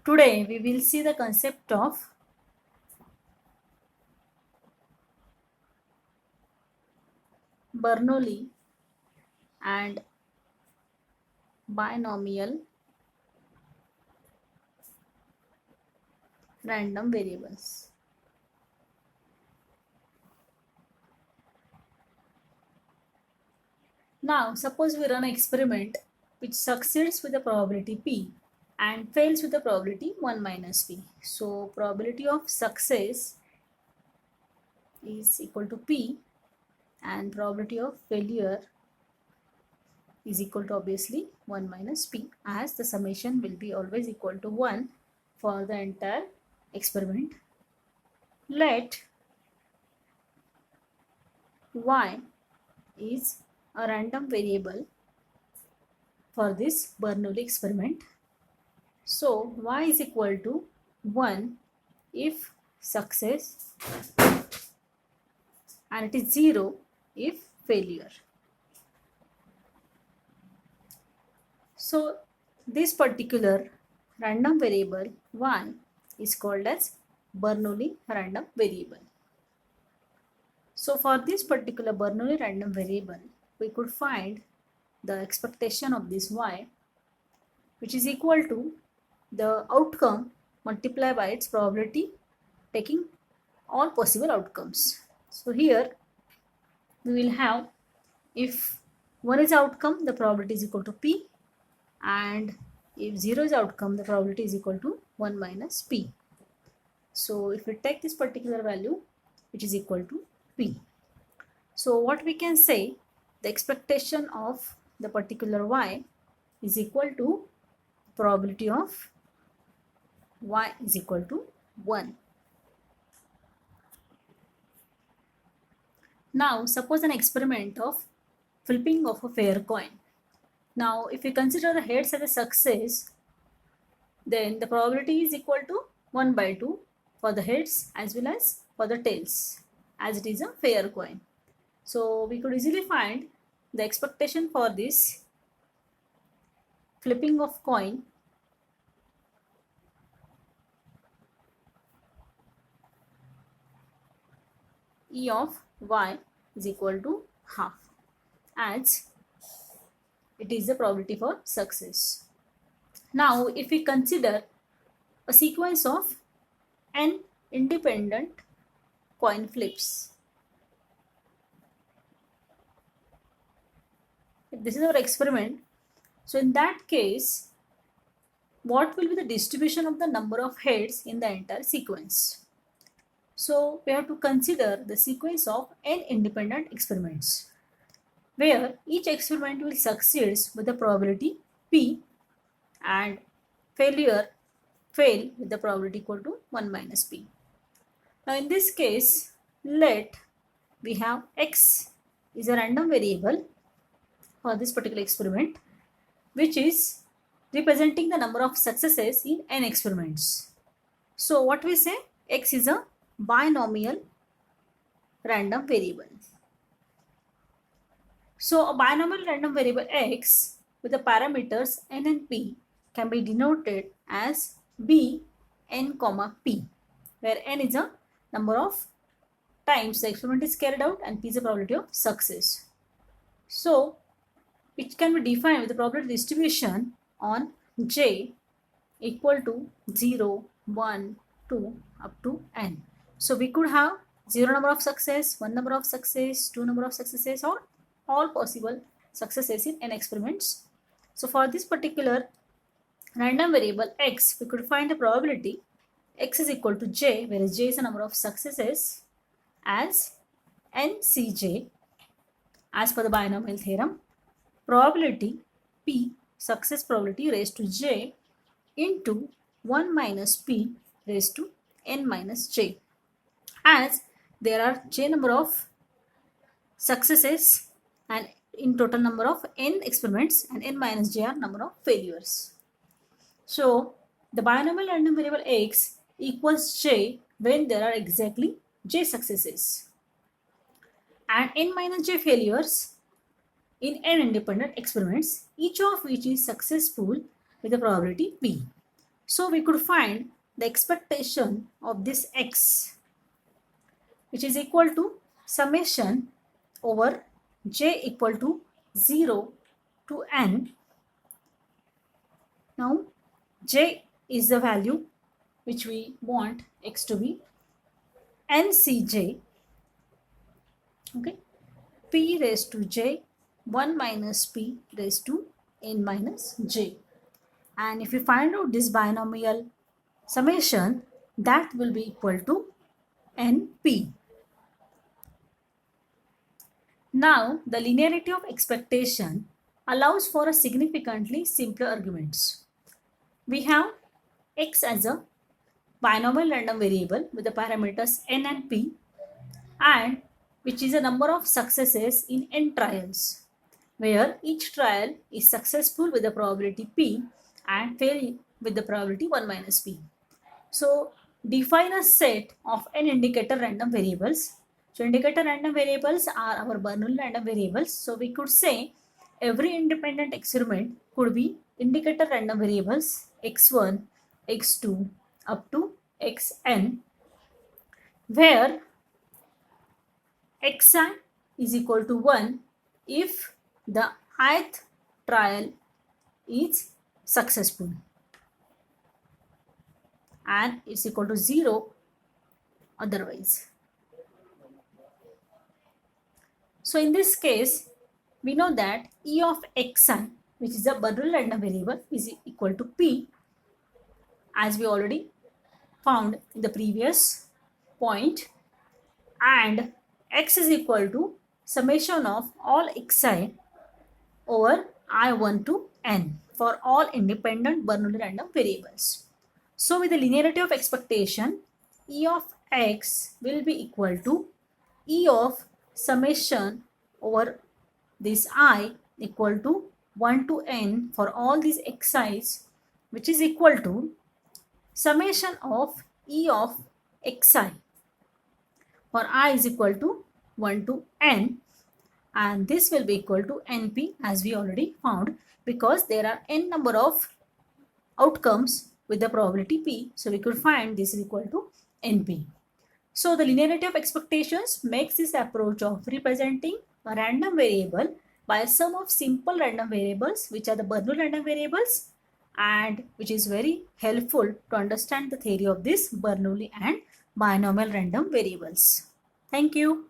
Today we will see the concept of Bernoulli and binomial random variables. Now suppose we run an experiment which succeeds with the probability p and fails with the probability 1 minus p. So probability of success is equal to p and probability of failure is equal to obviously 1 minus p, as the summation will be always equal to 1 for the entire experiment. Let y is a random variable for this Bernoulli experiment. So y is equal to 1 if success and it is 0 if failure. So this particular random variable y is called as Bernoulli random variable. So for this particular Bernoulli random variable, we could find the expectation of this y, which is equal to the outcome multiplied by its probability, taking all possible outcomes. So here we will have, if 1 is outcome, the probability is equal to p, and if 0 is outcome, the probability is equal to 1 minus p. So if we take this particular value, which is equal to p. So what we can say, the expectation of the particular y is equal to probability of y is equal to 1. Now suppose an experiment of flipping of a fair coin. Now if we consider the heads as a success, then the probability is equal to 1 by 2 for the heads as well as for the tails, as it is a fair coin. So we could easily find the expectation for this flipping of coin E of y is equal to half, as it is the probability for success. Now if we consider a sequence of n independent coin flips, if this is our experiment, so in that case, what will be the distribution of the number of heads in the entire sequence? So we have to consider the sequence of n independent experiments, where each experiment will succeed with the probability p and fail with the probability equal to 1 minus p. Now in this case, let we have x is a random variable for this particular experiment, which is representing the number of successes in n experiments. So what we say, x is a binomial random variable. So a binomial random variable x with the parameters n and p can be denoted as b n comma p, where n is a number of times the experiment is carried out and p is the probability of success. So it can be defined with the probability distribution on j equal to 0, 1, 2 up to n. So we could have 0 number of success, 1 number of success, 2 number of successes, or all possible successes in n experiments. So for this particular random variable x, we could find the probability x is equal to j, whereas j is a number of successes, as ncj, as per the binomial theorem, probability p, success probability raised to j into 1 minus p raised to n minus j, as there are j number of successes and in total number of n experiments, and n minus j are number of failures. So the binomial random variable x equals j when there are exactly j successes and n minus j failures in n independent experiments, each of which is successful with a probability p. So we could find the expectation of this x, which is equal to summation over j equal to 0 to n. Now j is the value which we want x to be, ncj, okay, p raised to j 1 minus p raised to n minus j. And if we find out this binomial summation, that will be equal to np. Now the linearity of expectation allows for a significantly simpler arguments. We have x as a binomial random variable with the parameters n and p, and which is a number of successes in n trials, where each trial is successful with the probability p and fail with the probability 1 minus p. So define a set of n indicator random variables. So indicator random variables are our Bernoulli random variables. So we could say every independent experiment could be indicator random variables x1, x2 up to xn, where xi is equal to 1 if the ith trial is successful, and it's equal to 0 otherwise. So in this case, we know that e of xi, which is a Bernoulli random variable, is equal to p, as we already found in the previous point, and x is equal to summation of all xi over I1 to n for all independent Bernoulli random variables. So with the linearity of expectation, e of x will be equal to e of summation over this I equal to 1 to n for all these xi's, which is equal to summation of e of xi for I is equal to 1 to n, and this will be equal to np, as we already found, because there are n number of outcomes with the probability p, so we could find this is equal to np. So the linearity of expectations makes this approach of representing a random variable by a sum of simple random variables, which are the Bernoulli random variables, and which is very helpful to understand the theory of this Bernoulli and binomial random variables. Thank you.